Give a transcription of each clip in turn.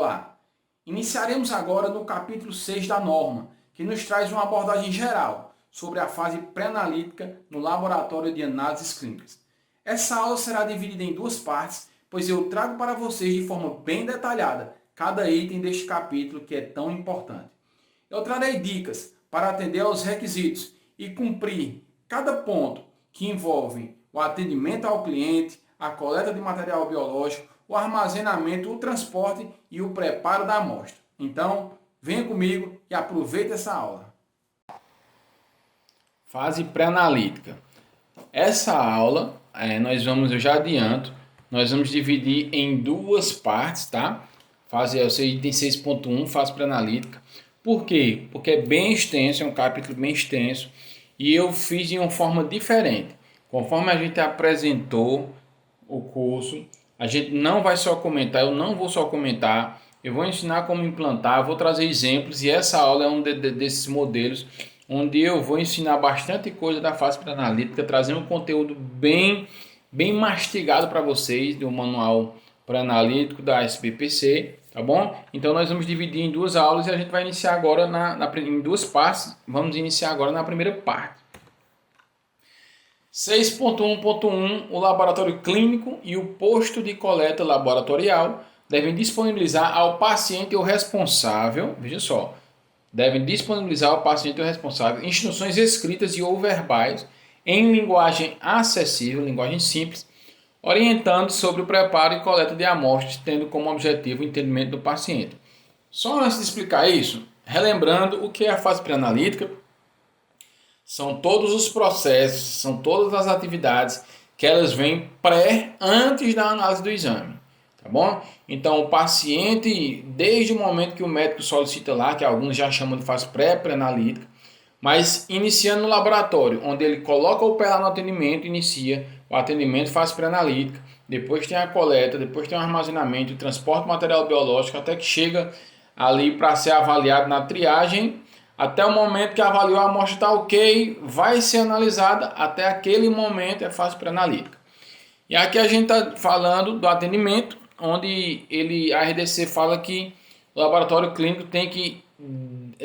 Olá! Iniciaremos agora no capítulo 6 da norma, que nos traz uma abordagem geral sobre a fase pré-analítica no laboratório de análises clínicas. Essa aula será dividida em duas partes, pois eu trago para vocês de forma bem detalhada cada item deste capítulo que é tão importante. Eu trarei dicas para atender aos requisitos e cumprir cada ponto que envolve o atendimento ao cliente, a coleta de material biológico, o armazenamento, o transporte e o preparo da amostra. Então, venha comigo e aproveite essa aula. Fase pré-analítica. Essa aula, eu já adianto, nós vamos dividir em duas partes, tá? Item 6.1, fase pré-analítica. Por quê? Porque é bem extenso, é um capítulo bem extenso e eu fiz de uma forma diferente. Conforme a gente apresentou o curso, a gente não vai só comentar, eu não vou só comentar, eu vou ensinar como implantar, vou trazer exemplos e essa aula é um desses modelos onde eu vou ensinar bastante coisa da fase pré-analítica, trazendo um conteúdo bem mastigado para vocês do manual pré-analítico da SBPC, tá bom? Então nós vamos dividir em duas aulas e a gente vai iniciar agora em duas partes. Vamos iniciar agora na primeira parte. 6.1.1 O laboratório clínico e o posto de coleta laboratorial devem disponibilizar ao paciente ou responsável, veja só, devem disponibilizar ao paciente ou responsável instruções escritas e ou verbais em linguagem acessível, linguagem simples, orientando sobre o preparo e coleta de amostras, tendo como objetivo o entendimento do paciente. Só antes de explicar isso, relembrando o que é a fase pré-analítica, são todos os processos, são todas as atividades que elas vêm antes da análise do exame, tá bom? Então o paciente, desde o momento que o médico solicita lá, que alguns já chamam de fase pré-analítica, mas iniciando no laboratório, onde ele coloca o pé lá no atendimento, inicia o atendimento, fase pré-analítica, depois tem a coleta, depois tem o armazenamento, o transporte do material biológico, até que chega ali para ser avaliado na triagem, até o momento que avaliou a amostra está ok, vai ser analisada, até aquele momento é fase pré-analítica. E aqui a gente está falando do atendimento, onde a RDC fala que o laboratório clínico tem que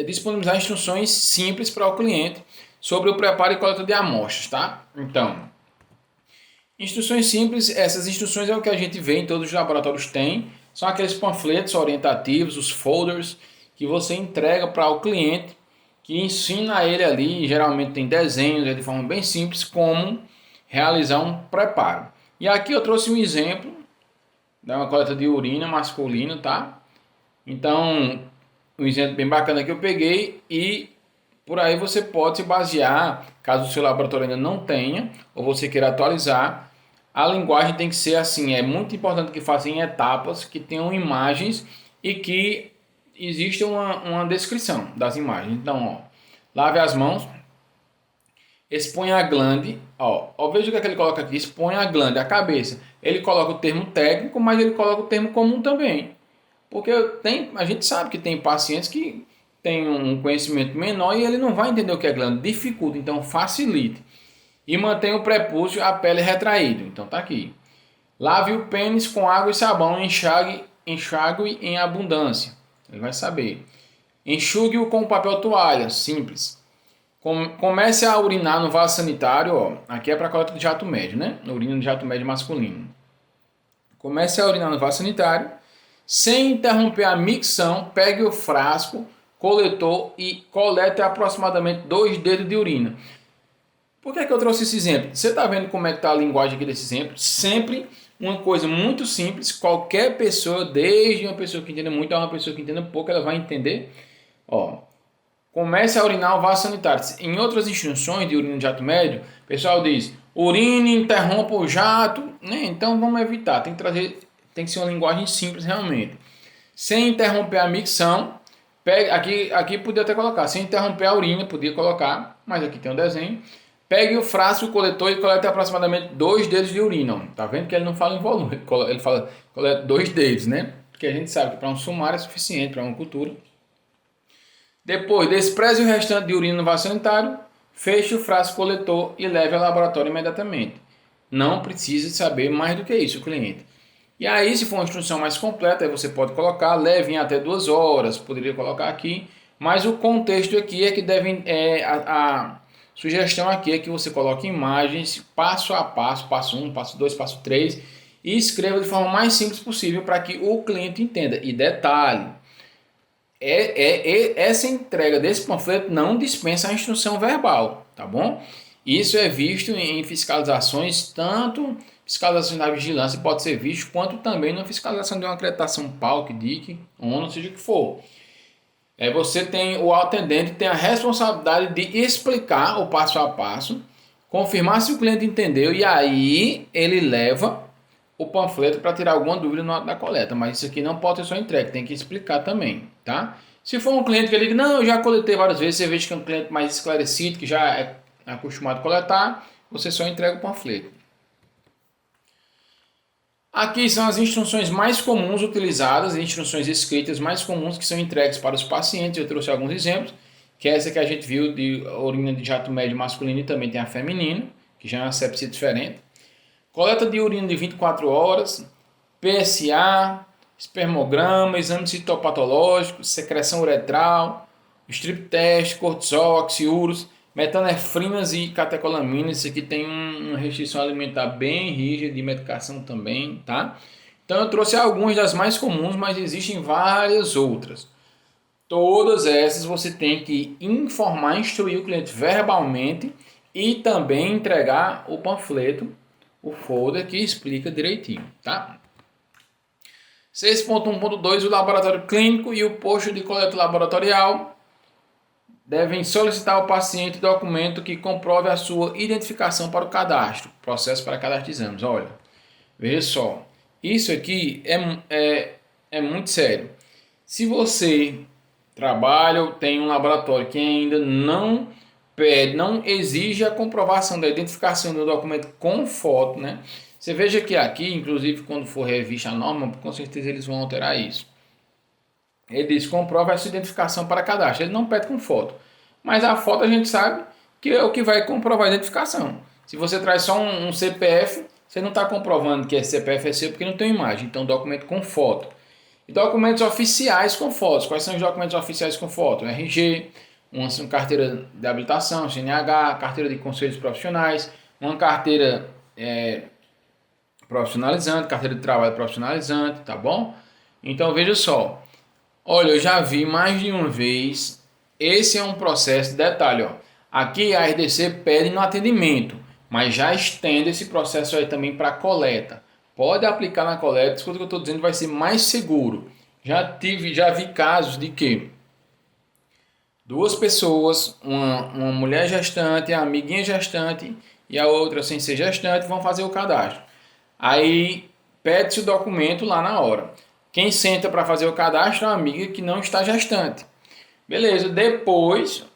disponibilizar instruções simples para o cliente sobre o preparo e coleta de amostras, tá? Então, instruções simples, essas instruções é o que a gente vê em todos os laboratórios tem, são aqueles panfletos orientativos, os folders, que você entrega para o cliente, que ensina ele ali, geralmente tem desenhos, de forma bem simples, como realizar um preparo. E aqui eu trouxe um exemplo de uma coleta de urina masculina, tá? Então, um exemplo bem bacana que eu peguei e por aí você pode se basear, caso o seu laboratório ainda não tenha, ou você queira atualizar, a linguagem tem que ser assim, é muito importante que faça em etapas, que tenham imagens e que existe uma descrição das imagens. Então, lave as mãos, exponha a glande, veja o que é que ele coloca aqui, exponha a glande, a cabeça. Ele coloca o termo técnico, mas ele coloca o termo comum também. Porque a gente sabe que tem pacientes que têm um conhecimento menor e ele não vai entender o que é glande, dificulta, então facilite. E mantenha o prepúcio, a pele retraído, então tá aqui. Lave o pênis com água e sabão, enxague em abundância. Ele vai saber. Enxugue-o com papel toalha, simples. Comece a urinar no vaso sanitário, aqui é para coleta de jato médio, né? Urina de jato médio masculino. Comece a urinar no vaso sanitário, sem interromper a micção, pegue o frasco, coletor e colete aproximadamente 2 dedos de urina. Por que eu trouxe esse exemplo? Você está vendo como é que está a linguagem aqui desse exemplo? Sempre uma coisa muito simples, qualquer pessoa, desde uma pessoa que entenda muito a uma pessoa que entenda pouco, ela vai entender. Comece a urinar o vaso sanitário. Em outras instruções de urina de jato médio, o pessoal diz, urine, interrompa o jato, né? Então vamos evitar, tem que ser uma linguagem simples realmente. Sem interromper a micção, aqui podia até colocar, sem interromper a urina, podia colocar, mas aqui tem um desenho. Pegue o frasco, o coletor e colete aproximadamente 2 dedos de urina. Tá vendo que ele não fala em volume, ele fala colete 2 dedos, né? Porque a gente sabe que para um sumário é suficiente, para uma cultura. Depois, despreze o restante de urina no vaso sanitário, feche o frasco coletor e leve ao laboratório imediatamente. Não precisa saber mais do que isso o cliente. E aí, se for uma instrução mais completa, aí você pode colocar, leve em até 2 horas, poderia colocar aqui, mas o contexto aqui é que devem, a sugestão aqui é que você coloque imagens passo a passo, passo 1, passo 2, passo 3, e escreva de forma mais simples possível para que o cliente entenda. E detalhe, essa entrega desse panfleto não dispensa a instrução verbal, tá bom? Isso é visto em fiscalizações, tanto fiscalização da vigilância pode ser visto, quanto também na fiscalização de uma acreditação PALC, DIC, ONU, seja o que for. Você tem, o atendente tem a responsabilidade de explicar o passo a passo, confirmar se o cliente entendeu e aí ele leva o panfleto para tirar alguma dúvida no ato da coleta, mas isso aqui não pode ser só entregue, tem que explicar também, tá? Se for um cliente que ele diz, não, eu já coletei várias vezes, você vê que é um cliente mais esclarecido, que já é acostumado a coletar, você só entrega o panfleto. Aqui são as instruções mais comuns utilizadas, instruções escritas mais comuns que são entregues para os pacientes. Eu trouxe alguns exemplos, que é essa que a gente viu de urina de jato médio masculino e também tem a feminina, que já é uma sepsia diferente. Coleta de urina de 24 horas, PSA, espermograma, exame citopatológico, secreção uretral, strip test, cortisol, oxiúros, metanefrinas e catecolaminas. Isso aqui tem uma restrição alimentar bem rígida de medicação também, tá? Então eu trouxe algumas das mais comuns, mas existem várias outras. Todas essas você tem que informar, instruir o cliente verbalmente e também entregar o panfleto, o folder que explica direitinho, tá? 6.1.2, o laboratório clínico e o posto de coleta laboratorial devem solicitar ao paciente documento que comprove a sua identificação para o cadastro, processo para cadastro de exames. Olha, veja só, isso aqui é muito sério. Se você trabalha ou tem um laboratório que ainda não pede, não exige a comprovação da identificação do documento com foto, né? Você veja que aqui, inclusive quando for revista a norma, com certeza eles vão alterar isso. Ele diz, comprova a sua identificação para cadastro. Ele não pede com foto. Mas a foto a gente sabe que é o que vai comprovar a identificação. Se você traz só um CPF, você não está comprovando que esse CPF é seu porque não tem imagem. Então, documento com foto. E documentos oficiais com fotos. Quais são os documentos oficiais com foto? RG, uma carteira de habilitação, CNH, carteira de conselhos profissionais, uma carteira profissionalizante, carteira de trabalho profissionalizante, tá bom? Então veja só, olha, eu já vi mais de uma vez, esse é um processo de detalhe, ó. Aqui a RDC pede no atendimento, mas já estende esse processo aí também para coleta. Pode aplicar na coleta, escuta o que eu estou dizendo, vai ser mais seguro. Já vi casos de que duas pessoas, uma mulher gestante, a amiguinha gestante e a outra sem ser gestante, vão fazer o cadastro. Aí pede-se o documento lá na hora. Quem senta para fazer o cadastro é uma amiga que não está gestante. Beleza, depois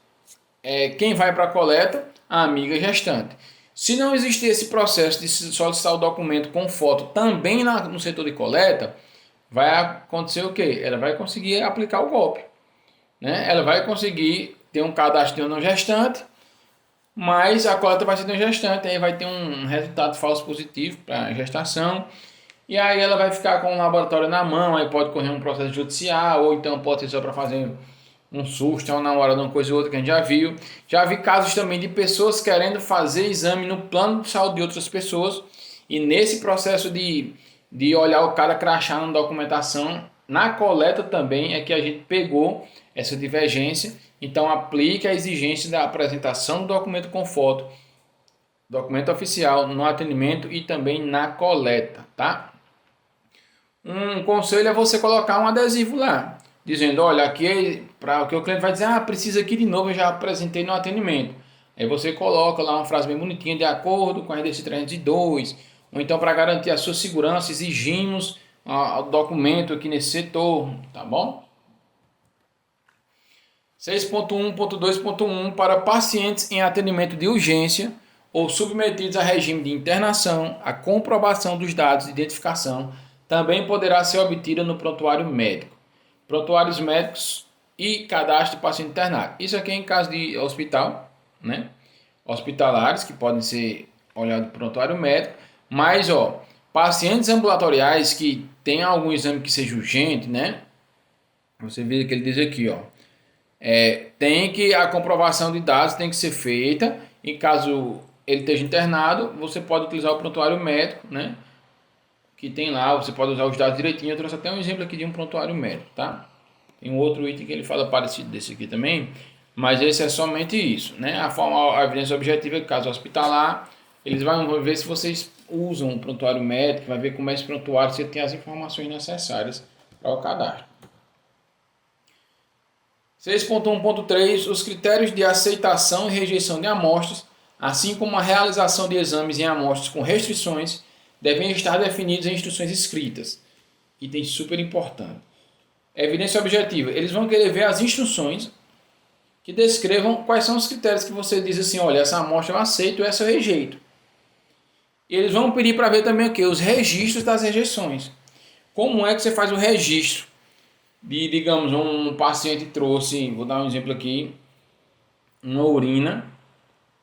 quem vai para a coleta? A amiga gestante. Se não existir esse processo de solicitar o documento com foto também no setor de coleta, vai acontecer o quê? Ela vai conseguir aplicar o golpe, né? Ela vai conseguir ter um cadastro de um não gestante, mas a coleta vai ser de um gestante, aí vai ter um resultado falso positivo para a gestação, e aí ela vai ficar com o laboratório na mão, aí pode correr um processo judicial, ou então pode ser só para fazer um susto, uma hora de uma coisa ou outra que a gente já viu. Já vi casos também de pessoas querendo fazer exame no plano de saúde de outras pessoas, e nesse processo de olhar o cara crachar na documentação, na coleta também é que a gente pegou essa divergência. Então aplique a exigência da apresentação do documento com foto, documento oficial no atendimento e também na coleta, tá? Um conselho é você colocar um adesivo lá, dizendo, olha, aqui para o que o cliente vai dizer, precisa aqui de novo, eu já apresentei no atendimento. Aí você coloca lá uma frase bem bonitinha, de acordo com a RDC 302, ou então para garantir a sua segurança, exigimos o documento aqui nesse setor, tá bom? 6.1.2.1 para pacientes em atendimento de urgência ou submetidos a regime de internação, a comprovação dos dados de identificação também poderá ser obtida no prontuário médico. Prontuários médicos e cadastro de paciente internado. Isso aqui é em caso de hospital, né? Hospitalares que podem ser olhados no prontuário médico, mas Pacientes ambulatoriais que tem algum exame que seja urgente, né? Você vê que ele diz aqui, ó. Tem que a comprovação de dados tem que ser feita. Em caso ele esteja internado, você pode utilizar o prontuário médico, né? Que tem lá, você pode usar os dados direitinho. Eu trouxe até um exemplo aqui de um prontuário médico, tá? Tem um outro item que ele fala parecido desse aqui também, mas esse é somente isso, né? A evidência objetiva é caso hospitalar, eles vão ver se vocês usam um prontuário médico, vai ver como é esse prontuário, se tem as informações necessárias para o cadastro. 6.1.3 Os critérios de aceitação e rejeição de amostras, assim como a realização de exames em amostras com restrições, devem estar definidos em instruções escritas. Item super importante. Evidência objetiva. Eles vão querer ver as instruções que descrevam quais são os critérios que você diz assim, olha, essa amostra eu aceito, essa eu rejeito. E eles vão pedir para ver também o que? Os registros das rejeições. Como é que você faz o registro? Digamos, um paciente trouxe, vou dar um exemplo aqui, uma urina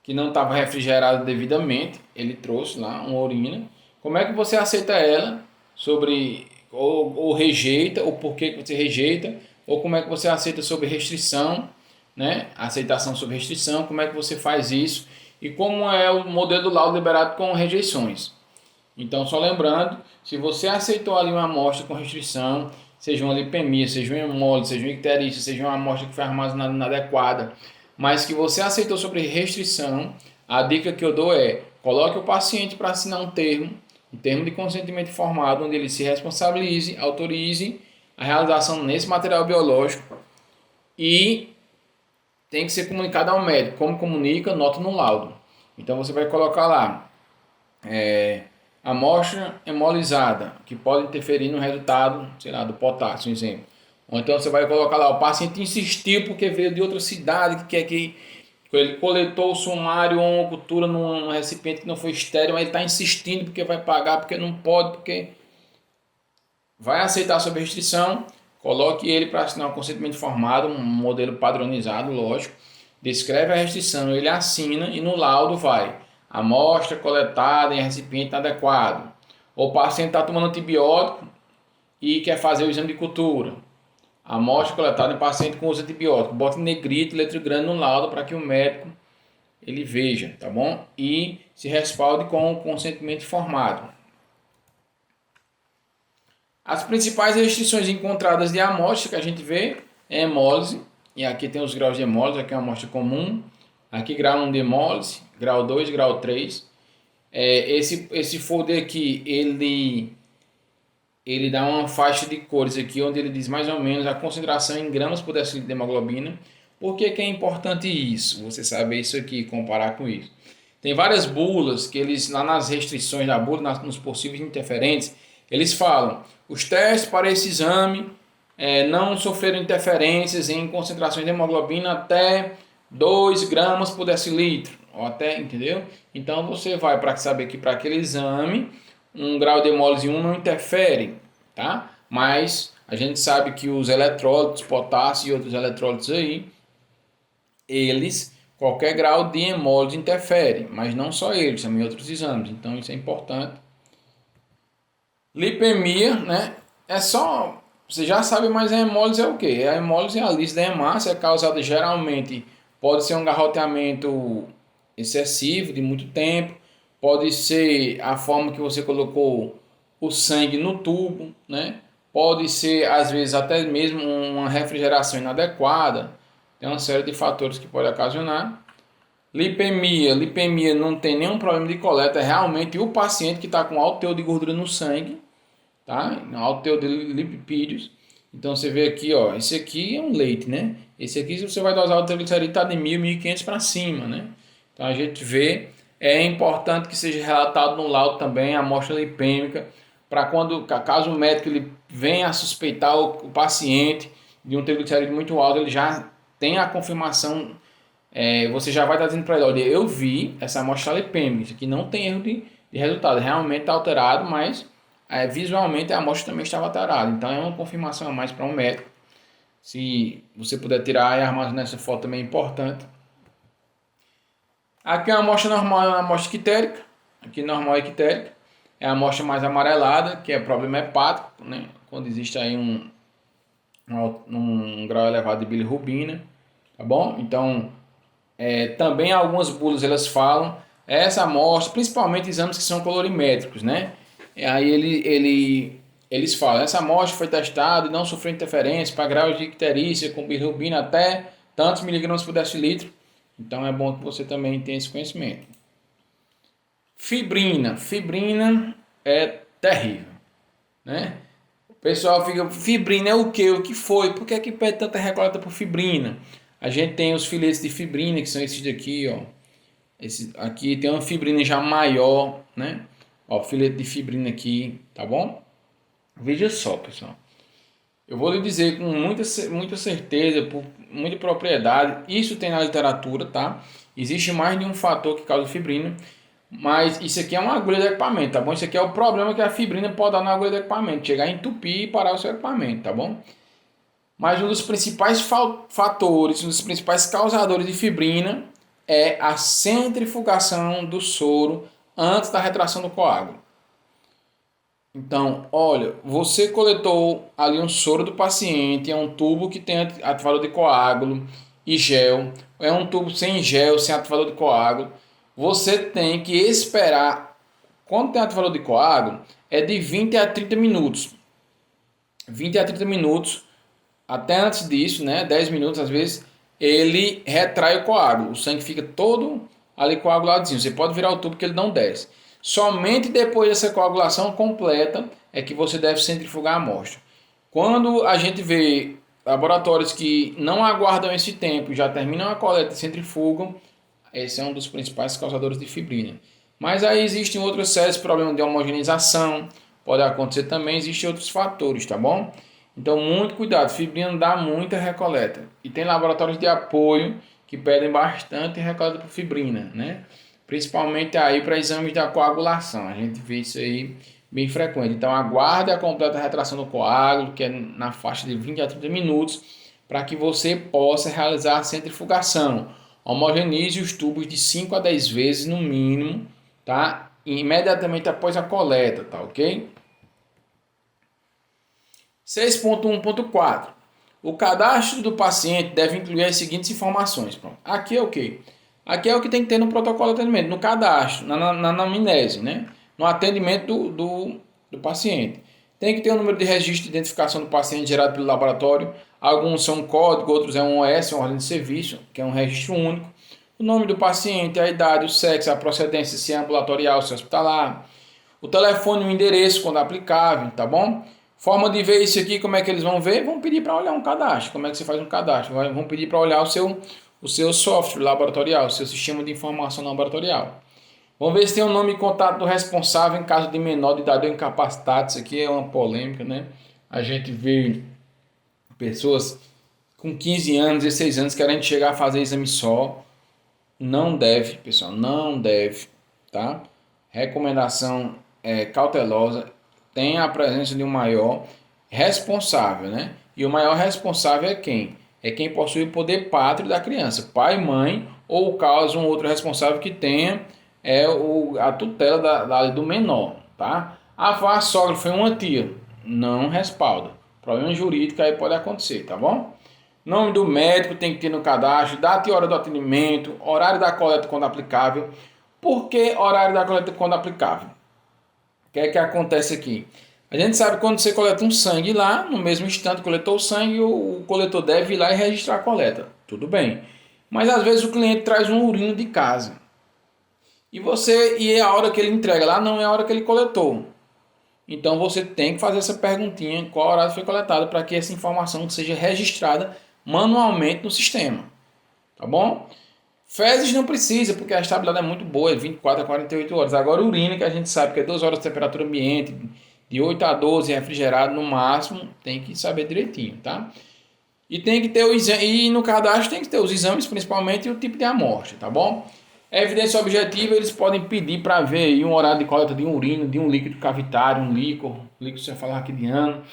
que não estava refrigerada devidamente, ele trouxe lá uma urina. Como é que você aceita ela sobre ou rejeita, ou por que você rejeita, ou como é que você aceita sobre restrição, né? Aceitação sobre restrição, como é que você faz isso e como é o modelo do laudo liberado com rejeições. Então, só lembrando, se você aceitou ali uma amostra com restrição, seja uma lipemia, seja uma hemólise, seja uma icterícia, seja uma amostra que foi armazenada inadequada, mas que você aceitou sobre restrição, a dica que eu dou é, coloque o paciente para assinar um termo de consentimento informado, onde ele se responsabilize, autorize a realização nesse material biológico e tem que ser comunicado ao médico. Como comunica, nota no laudo. Então você vai colocar lá, amostra hemolizada, que pode interferir no resultado, sei lá, do potássio, exemplo. Ou então você vai colocar lá, o paciente insistiu porque veio de outra cidade, que quer que ele coletou o sumário ou uma cultura num recipiente que não foi estéril, mas ele está insistindo porque vai pagar, porque não pode, porque vai aceitar sob restrição, coloque ele para assinar um consentimento informado, um modelo padronizado, lógico, descreve a restrição, ele assina e no laudo vai amostra coletada em recipiente adequado. O paciente está tomando antibiótico e quer fazer o exame de cultura. Amostra coletada em paciente com uso de antibiótico. Bota em negrito, letra grande no laudo para que o médico ele veja, tá bom? E se respalde com o consentimento informado. As principais restrições encontradas de amostra que a gente vê é hemólise, e aqui tem os graus de hemólise, aqui é uma amostra comum, aqui grau 1 de hemólise, grau 2, grau 3. Esse folder aqui, ele dá uma faixa de cores aqui, onde ele diz mais ou menos a concentração em gramas por decilitro de hemoglobina. Por que é importante isso? Você saber isso aqui, comparar com isso. Tem várias bulas que eles, lá nas restrições da bula, nos possíveis interferentes, eles falam, os testes para esse exame não sofreram interferências em concentrações de hemoglobina até 2 gramas por decilitro, ou até, entendeu? Então você vai para saber que para aquele exame, um grau de hemólise 1 não interfere, tá? Mas a gente sabe que os eletrólitos, potássio e outros eletrólitos aí, eles, qualquer grau de hemólise interfere, mas não só eles, também outros exames, então isso é importante. Lipemia, né? É só, você já sabe, mas a hemólise é o quê? A hemólise é a lise da hemácia, é causada geralmente, pode ser um garroteamento excessivo de muito tempo, pode ser a forma que você colocou o sangue no tubo, né? Pode ser, às vezes, até mesmo uma refrigeração inadequada. Tem uma série de fatores que pode ocasionar. Lipemia não tem nenhum problema de coleta, é realmente o paciente que está com alto teor de gordura no sangue, tá? Alto teor de lipídios. Então você vê aqui, ó, esse aqui é um leite, né? Esse aqui, se você vai dosar o triglicerídeo, está de 1.000, 1.500 para cima, né? Então a gente vê, é importante que seja relatado no laudo também a amostra lipêmica, para quando, caso o médico ele venha a suspeitar o paciente de um triglicerídeo muito alto, ele já tem a confirmação, você já vai estar dizendo para ele, olha, eu vi essa amostra lipêmica, isso aqui não tem erro de resultado, realmente está alterado, mas visualmente a amostra também estava alterada, então é uma confirmação a mais para um médico. Se você puder tirar e armazenar essa foto também é importante. Aqui é uma amostra normal, é uma amostra ictérica, aqui normal é ictérica. é a amostra mais amarelada, que é problema hepático, né? Quando existe aí um grau elevado de bilirrubina, tá bom? Então, também algumas bulas elas falam essa amostra, principalmente exames que são colorimétricos, né? E aí eles falam, essa amostra foi testada e não sofreu interferência para graus de icterícia com bilirrubina até tantos miligramas por decilitro. Então é bom que você também tenha esse conhecimento. Fibrina é terrível, né? O pessoal fica, fibrina é o quê? O que foi? Por que é que pede tanta recoleta por fibrina? A gente tem os filetes de fibrina, que são esses daqui, ó. Esse aqui tem uma fibrina já maior, né? Ó, filete de fibrina aqui, tá bom? Veja só, pessoal. Eu vou lhe dizer com muita certeza, por muita propriedade, isso tem na literatura, tá? Existe mais de um fator que causa fibrina, mas isso aqui é uma agulha de equipamento, tá bom? Isso aqui é o problema que a fibrina pode dar na agulha de equipamento, chegar a entupir e parar o seu equipamento, tá bom? Mas um dos principais fatores, um dos principais causadores de fibrina é a centrifugação do soro antes da retração do coágulo. Então, olha, você coletou ali um soro do paciente, é um tubo que tem ativador de coágulo e gel, é um tubo sem gel, sem ativador de coágulo. Você tem que esperar, quando tem ativador de coágulo, é de 20 a 30 minutos. 20 a 30 minutos, até antes disso, né, 10 minutos às vezes, ele retrai o coágulo. O sangue fica todo ali coaguladinho. Você pode virar o tubo que ele não desce. Somente depois dessa coagulação completa é que você deve centrifugar a amostra. Quando a gente vê laboratórios que não aguardam esse tempo, já terminam a coleta e centrifugam, esse é um dos principais causadores de fibrina. Mas aí existem outros sérios problemas de homogeneização, pode acontecer também, existem outros fatores, tá bom? Então, muito cuidado, fibrina dá muita recoleta. E tem laboratórios de apoio que pedem bastante recoleta por fibrina, né? Principalmente aí para exames da coagulação. A gente vê isso aí bem frequente. Então, aguarde a completa retração do coágulo, que é na faixa de 20 a 30 minutos, para que você possa realizar a centrifugação. Homogenize os tubos de 5 a 10 vezes no mínimo, tá? Imediatamente após a coleta, tá ok? 6.1.4. O cadastro do paciente deve incluir as seguintes informações. Pronto. Aqui é o quê? Aqui é o que tem que ter no protocolo de atendimento, no cadastro, na anamnese, né? No atendimento do paciente. Tem que ter o número de registro de identificação do paciente gerado pelo laboratório. Alguns são código, outros é um OS, uma ordem de serviço, que é um registro único. O nome do paciente, a idade, o sexo, a procedência, se é ambulatorial, se é hospitalar. O telefone e o endereço, quando aplicável, tá bom? Forma de ver isso aqui, como é que eles vão ver? Vão pedir para olhar um cadastro. Como é que você faz um cadastro? Vão pedir para olhar o seu software laboratorial, o seu sistema de informação laboratorial. Vamos ver se tem o nome e contato do responsável em caso de menor de idade ou incapacitado. Isso aqui é uma polêmica, né? A gente vê pessoas com 15 anos, 16 anos querendo chegar a fazer exame só. Não deve, pessoal, não deve, tá? Recomendação cautelosa. Tem a presença de um maior responsável, né? E o maior responsável é quem? É quem possui o poder pátrio da criança, pai, mãe, ou caso um outro responsável que tenha a tutela do menor, tá? A sogra foi uma tia, não respalda. Problema jurídico aí pode acontecer, tá bom? Nome do médico tem que ter no cadastro, data e hora do atendimento, horário da coleta quando aplicável. Por que horário da coleta quando aplicável? O que é que acontece aqui? A gente sabe que quando você coleta um sangue lá, no mesmo instante que coletou o sangue, o coletor deve ir lá e registrar a coleta. Tudo bem. Mas às vezes o cliente traz um urino de casa. E a hora que ele entrega lá não é a hora que ele coletou. Então você tem que fazer essa perguntinha, qual horário foi coletado, para que essa informação seja registrada manualmente no sistema. Tá bom? Fezes não precisa, porque a estabilidade é muito boa, é 24 a 48 horas. Agora urina, que a gente sabe que é 2 horas de temperatura ambiente, de 8 a 12 refrigerado no máximo, tem que saber direitinho, tá? E tem que ter e no cadastro tem que ter os exames, principalmente, e o tipo de amostra, tá bom? Evidência objetiva, eles podem pedir para ver aí um horário de coleta de um urina, de um líquido cavitário, um líquido cefalorraquidiano,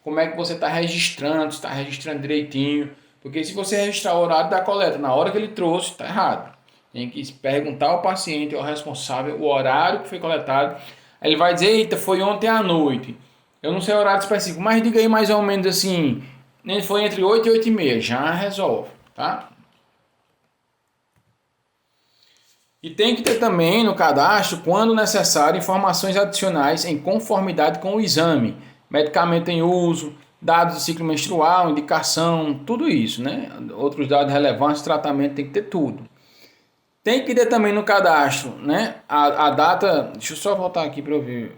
como é que você está registrando, se está registrando direitinho, porque se você registrar o horário da coleta na hora que ele trouxe, está errado. Tem que perguntar ao paciente, ao responsável, o horário que foi coletado, Aí ele vai dizer, eita, foi ontem à noite. Eu não sei o horário específico, mas diga aí mais ou menos assim, foi entre 8 e 8 e meia, já resolve, tá? E tem que ter também no cadastro, quando necessário, informações adicionais em conformidade com o exame, medicamento em uso, dados do ciclo menstrual, indicação, tudo isso, né? Outros dados relevantes, tratamento, tem que ter tudo. Tem que ter também no cadastro, né? A data, deixa eu só voltar aqui para eu ver,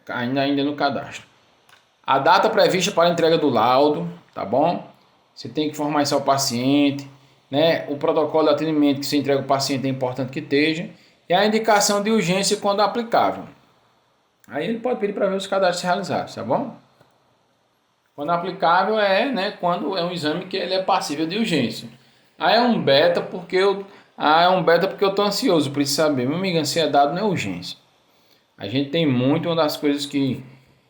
ainda no cadastro. A data prevista para a entrega do laudo, tá bom? Você tem que informar isso ao paciente, né? O protocolo de atendimento que você entrega ao paciente é importante que esteja. E a indicação de urgência quando aplicável. Aí ele pode pedir para ver os cadastros realizados, tá bom? Quando aplicável né, quando é um exame que ele é passível de urgência. Aí é um beta porque eu tô ansioso por isso saber. Meu amigo, ansiedade não é urgência. A gente tem muito, uma das coisas que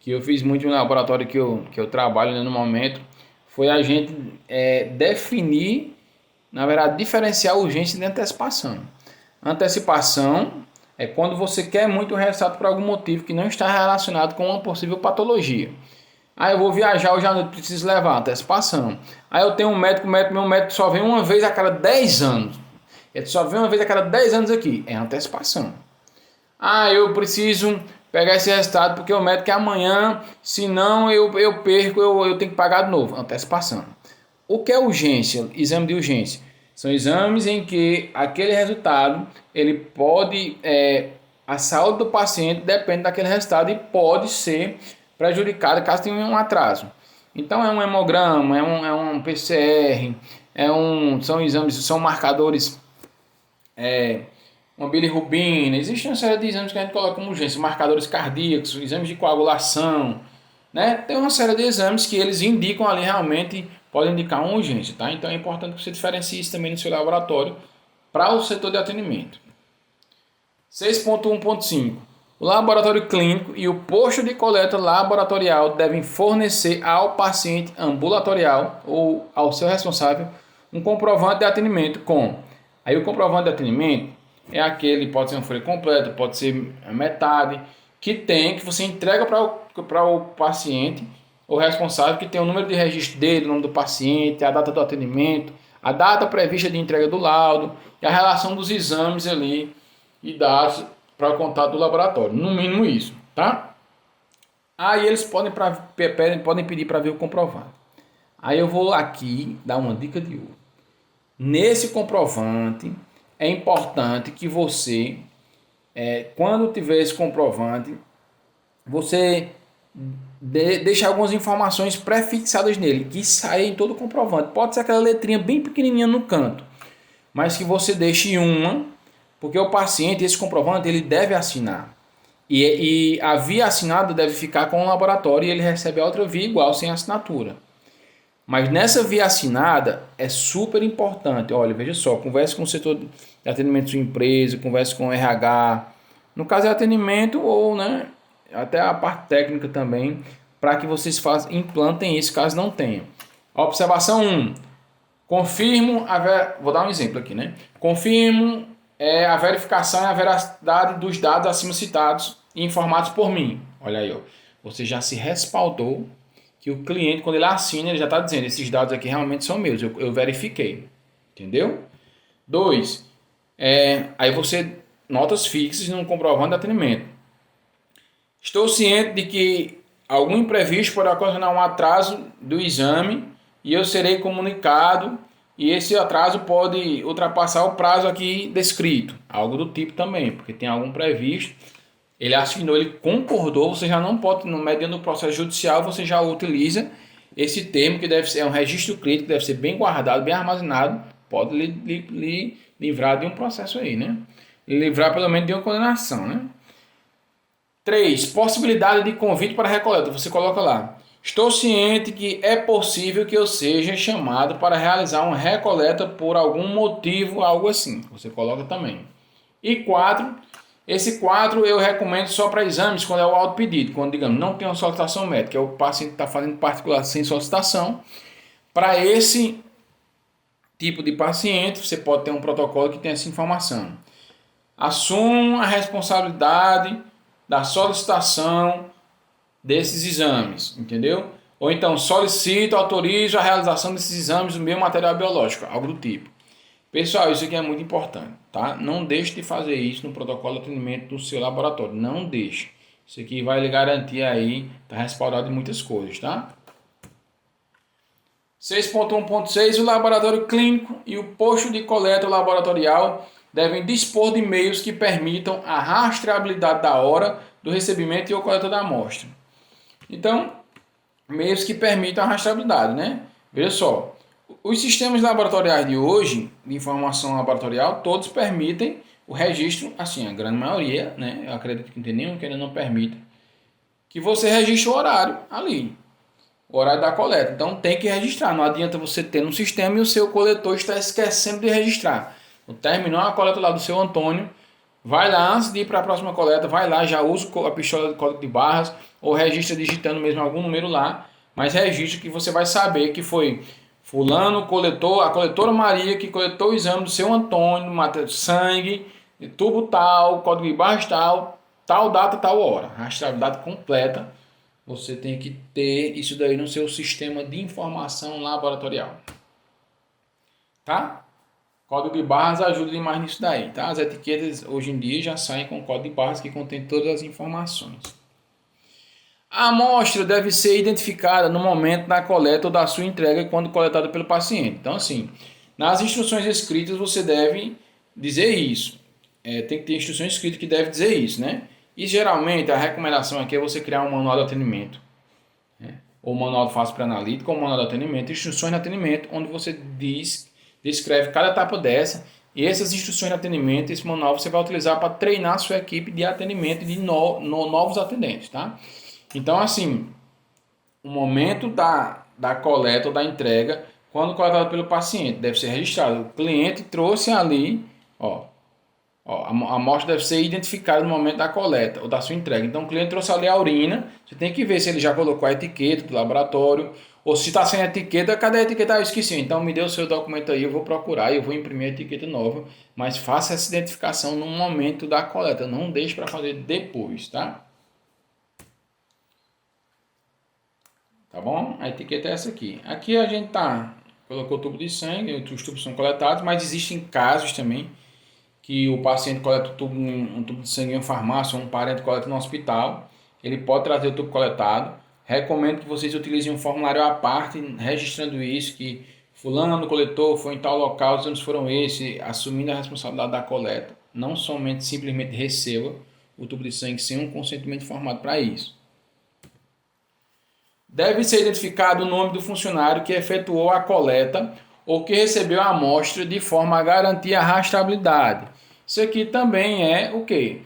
eu fiz muito no laboratório que eu trabalho, né, no momento, foi a gente definir, na verdade, diferenciar urgência de antecipação. Antecipação é quando você quer muito o resultado por algum motivo que não está relacionado com uma possível patologia. Aí eu vou viajar hoje à noite, preciso levar antecipação. Aí eu tenho um médico, meu médico só vem uma vez a cada 10 anos. Ele só vem uma vez a cada 10 anos aqui. É antecipação. Ah, eu preciso pegar esse resultado porque o médico é amanhã, senão eu perco, eu tenho que pagar de novo. Antecipação. O que é urgência? Exame de urgência. São exames em que aquele resultado, ele pode, a saúde do paciente depende daquele resultado e pode ser prejudicada caso tenha um atraso. Então é um hemograma, é um PCR, são exames, são marcadores, uma bilirrubina, existe uma série de exames que a gente coloca como urgência, marcadores cardíacos, exames de coagulação, né? Tem uma série de exames que eles indicam ali realmente, podem indicar uma urgência, tá? Então é importante que você diferencie isso também no seu laboratório para o setor de atendimento. 6.1.5. O laboratório clínico e o posto de coleta laboratorial devem fornecer ao paciente ambulatorial ou ao seu responsável um comprovante de atendimento com. Aí o comprovante de atendimento é aquele, pode ser uma folha completa, pode ser metade, que você entrega para o paciente, o responsável, que tem o número de registro dele, o nome do paciente, a data do atendimento, a data prevista de entrega do laudo e a relação dos exames ali e dados para o contato do laboratório, no mínimo isso, tá? Aí eles podem pedir para ver o comprovante. Aí eu vou aqui dar uma dica de ouro. Nesse comprovante é importante que você, quando tiver esse comprovante, você deixe algumas informações prefixadas nele, que saia em todo o comprovante. Pode ser aquela letrinha bem pequenininha no canto, mas que você deixe uma, porque o paciente, esse comprovante, ele deve assinar. E a via assinada deve ficar com o laboratório e ele recebe a outra via igual, sem assinatura. Mas nessa via assinada é super importante. Olha, veja só, converse com o setor de atendimento de sua empresa, converse com o RH. No caso é atendimento ou, né, até a parte técnica também, para que vocês implantem isso caso não tenham. Observação 1. Confirmo, vou dar um exemplo aqui, né? Confirmo a verificação e a veracidade dos dados acima citados e informados por mim. Olha aí, ó. Você já se respaldou que o cliente, quando ele assina, ele já está dizendo, esses dados aqui realmente são meus, eu verifiquei. Entendeu? 2. Aí você, notas fixas num comprovante de atendimento. Estou ciente de que algum imprevisto pode ocasionar um atraso do exame e eu serei comunicado e esse atraso pode ultrapassar o prazo aqui descrito. Algo do tipo também, porque tem algum previsto. Ele assinou, ele concordou, você já não pode, mediante o processo judicial, você já utiliza esse termo que deve ser um registro crítico, deve ser bem guardado, bem armazenado, pode lhe livrar de um processo aí, né? Livrar pelo menos de uma condenação, né? 3. Possibilidade de convite para recoleta. Você coloca lá. Estou ciente que é possível que eu seja chamado para realizar uma recoleta por algum motivo, algo assim. Você coloca também. E 4. Esse 4 eu recomendo só para exames quando é o autopedido. Quando, digamos, não tem uma solicitação médica, o paciente está fazendo particular sem solicitação. Para esse tipo de paciente, você pode ter um protocolo que tem essa informação. Assumo a responsabilidade da solicitação desses exames, entendeu? Ou então solicito, autorizo a realização desses exames do meu material biológico, algo do tipo. Pessoal, isso aqui é muito importante, tá? Não deixe de fazer isso no protocolo de atendimento do seu laboratório, não deixe. Isso aqui vai lhe garantir aí, tá respaldado em muitas coisas, tá? 6.1.6, o laboratório clínico e o posto de coleta laboratorial devem dispor de meios que permitam a rastreabilidade da hora do recebimento e ou coleta da amostra. Então, meios que permitam a rastreabilidade, né? Veja só, os sistemas laboratoriais de hoje, de informação laboratorial, todos permitem o registro, assim, a grande maioria, né? Eu acredito que não tem nenhum que ainda não permita, que você registre o horário ali, o horário da coleta. Então tem que registrar, não adianta você ter no sistema e o seu coletor está esquecendo de registrar. Terminou a coleta lá do seu Antônio, vai lá, antes de ir para a próxima coleta, vai lá, já usa a pistola de código de barras, ou registra digitando mesmo algum número lá, mas registra que você vai saber que foi fulano coletou, a coletora Maria que coletou o exame do seu Antônio, sangue, tubo tal, código de barras tal data, tal hora. Rastreabilidade completa. Você tem que ter isso daí no seu sistema de informação laboratorial. Tá? Código de barras ajuda demais nisso daí, tá? As etiquetas hoje em dia já saem com código de barras que contém todas as informações. A amostra deve ser identificada no momento da coleta ou da sua entrega quando coletada pelo paciente. Então, assim, nas instruções escritas você deve dizer isso. Tem que ter instrução escrita que deve dizer isso, né? E geralmente a recomendação aqui é você criar um manual de atendimento, né? Ou manual de fase pré-analítica, ou manual de atendimento, instruções de atendimento, onde você descreve cada etapa dessa. E essas instruções de atendimento, esse manual você vai utilizar para treinar a sua equipe de atendimento de novos atendentes, tá? Então, assim, o momento da coleta ou da entrega, quando coletado pelo paciente, deve ser registrado. O cliente trouxe ali, a amostra deve ser identificada no momento da coleta ou da sua entrega. Então, o cliente trouxe ali a urina, você tem que ver se ele já colocou a etiqueta do laboratório, ou se está sem etiqueta, cadê a etiqueta? Eu esqueci. Então, me dê o seu documento aí, eu vou procurar e eu vou imprimir a etiqueta nova. Mas faça essa identificação no momento da coleta, não deixe para fazer depois, tá? Tá bom? A etiqueta é essa aqui. Aqui a gente colocou tubo de sangue, os tubos são coletados, mas existem casos também que o paciente coleta um tubo de sangue em uma farmácia ou um parente coleta no hospital. Ele pode trazer o tubo coletado. Recomendo que vocês utilizem um formulário à parte, registrando isso, que fulano coletou, foi em tal local, os exames foram esses, assumindo a responsabilidade da coleta. Não somente simplesmente receba o tubo de sangue sem um consentimento informado para isso. Deve ser identificado o nome do funcionário que efetuou a coleta ou que recebeu a amostra de forma a garantir a rastreabilidade. Isso aqui também é o quê?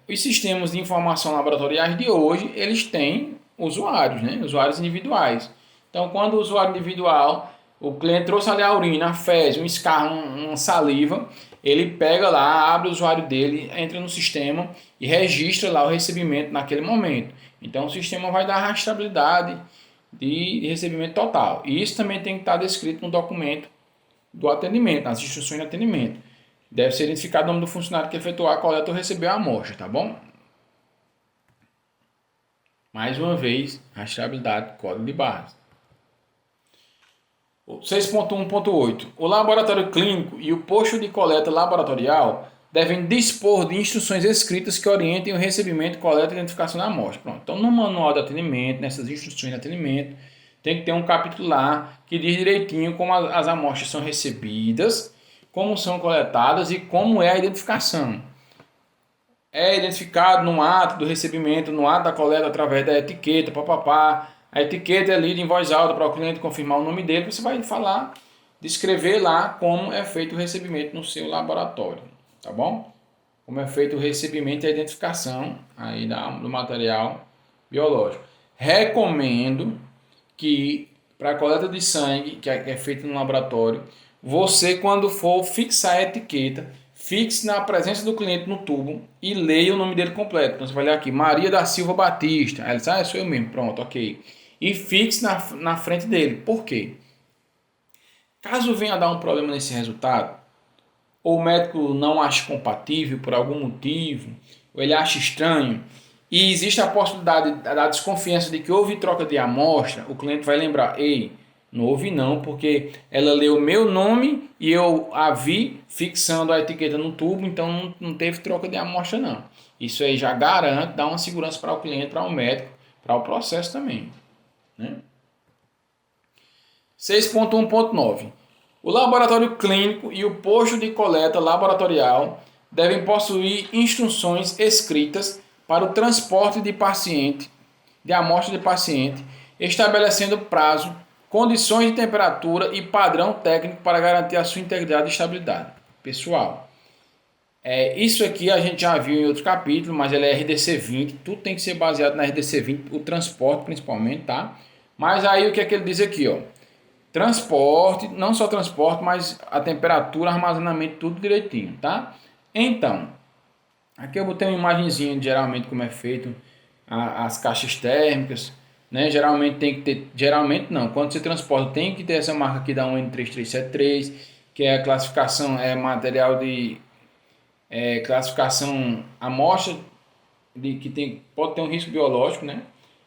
Os sistemas de informação laboratoriais de hoje, eles têm usuários, né? Usuários individuais. Então, quando o usuário individual, o cliente trouxe ali a urina, a fezes, um escarro, uma saliva, ele pega lá, abre o usuário dele, entra no sistema e registra lá o recebimento naquele momento. Então, o sistema vai dar rastreabilidade de recebimento total. E isso também tem que estar descrito no documento do atendimento, nas instruções de atendimento. Deve ser identificado o nome do funcionário que efetuou a coleta ou recebeu a amostra, tá bom? Mais uma vez, rastreabilidade, código de barras. 6.1.8. O laboratório clínico e o posto de coleta laboratorial devem dispor de instruções escritas que orientem o recebimento, coleta e identificação da amostra. Pronto. Então, no manual de atendimento, nessas instruções de atendimento, tem que ter um capítulo lá que diz direitinho como as amostras são recebidas, como são coletadas e como é a identificação. É identificado no ato do recebimento, no ato da coleta, através da etiqueta, papapá. A etiqueta é lida em voz alta para o cliente confirmar o nome dele. Você vai falar, descrever lá como é feito o recebimento no seu laboratório, tá bom? Como é feito o recebimento e a identificação aí do material biológico. Recomendo que para a coleta de sangue, que é feita no laboratório, você, quando for fixar a etiqueta, fixe na presença do cliente no tubo e leia o nome dele completo. Então você vai ler aqui, Maria da Silva Batista. Aí ele diz, sou eu mesmo, pronto, ok. E fixe na frente dele. Por quê? Caso venha a dar um problema nesse resultado, ou o médico não acha compatível por algum motivo, ou ele acha estranho, e existe a possibilidade da desconfiança de que houve troca de amostra, o cliente vai lembrar, ei, não houve não, porque ela leu o meu nome e eu a vi fixando a etiqueta no tubo, então não teve troca de amostra não. Isso aí já garante, dá uma segurança para o cliente, para o médico, para o processo também. Né? 6.1.9. O laboratório clínico e o posto de coleta laboratorial devem possuir instruções escritas para o transporte de paciente, de amostra de paciente, estabelecendo prazo, condições de temperatura e padrão técnico para garantir a sua integridade e estabilidade. Pessoal, isso aqui a gente já viu em outro capítulo, mas ele é RDC 20, tudo tem que ser baseado na RDC 20, o transporte principalmente, tá? Mas aí o que é que ele diz aqui, ó? Transporte, não só transporte, mas a temperatura, armazenamento, tudo direitinho, tá? Então, aqui eu botei uma imagenzinha de geralmente como é feito as caixas térmicas, né? Geralmente tem que ter, geralmente não, quando você transporta tem que ter essa marca aqui da UN3373, que é a classificação, é material de classificação amostra de que tem, pode ter um risco biológico, né?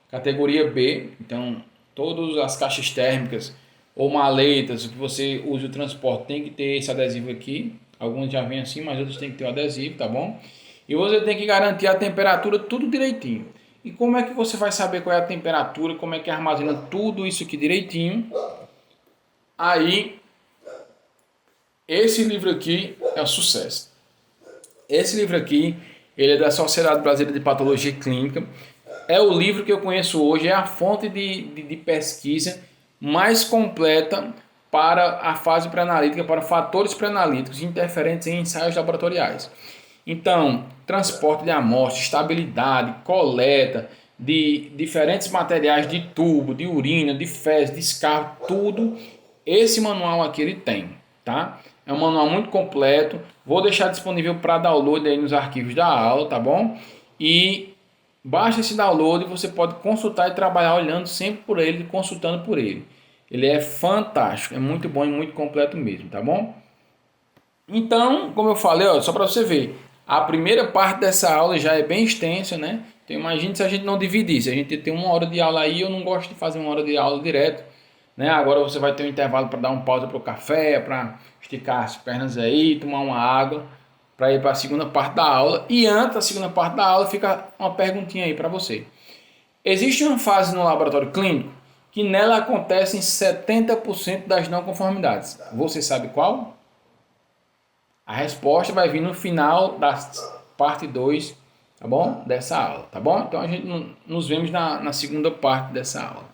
Categoria B, então todas as caixas térmicas ou maletas que você use o transporte tem que ter esse adesivo aqui. Alguns já vêm assim, mas outros tem que ter o adesivo, tá bom? E você tem que garantir a temperatura tudo direitinho. E como é que você vai saber qual é a temperatura, como é que armazena tudo isso aqui direitinho? Aí, esse livro aqui é um sucesso. Esse livro aqui, ele é da Sociedade Brasileira de Patologia Clínica. É o livro que eu conheço hoje, é a fonte de pesquisa mais completa para a fase pré-analítica, para fatores pré-analíticos interferentes em ensaios laboratoriais. Então, transporte de amostra, estabilidade, coleta de diferentes materiais de tubo, de urina, de fezes, de escarro, tudo. Esse manual aqui ele tem, tá? É um manual muito completo. Vou deixar disponível para download aí nos arquivos da aula, tá bom? E baixa esse download e você pode consultar e trabalhar olhando sempre por ele, consultando por ele. Ele é fantástico, é muito bom e muito completo mesmo, tá bom? Então, como eu falei, ó, só para você ver, a primeira parte dessa aula já é bem extensa, né? Então imagine se a gente não dividisse, a gente tem uma hora de aula aí, eu não gosto de fazer uma hora de aula direto, né? Agora você vai ter um intervalo para dar uma pausa para o café, para esticar as pernas aí, tomar uma água, para ir para a segunda parte da aula. E antes da segunda parte da aula fica uma perguntinha aí para você. Existe uma fase no laboratório clínico que nela acontecem 70% das não conformidades. Você sabe qual? A resposta vai vir no final da parte 2, tá bom? Dessa aula, tá bom? Então a gente nos vemos na segunda parte dessa aula.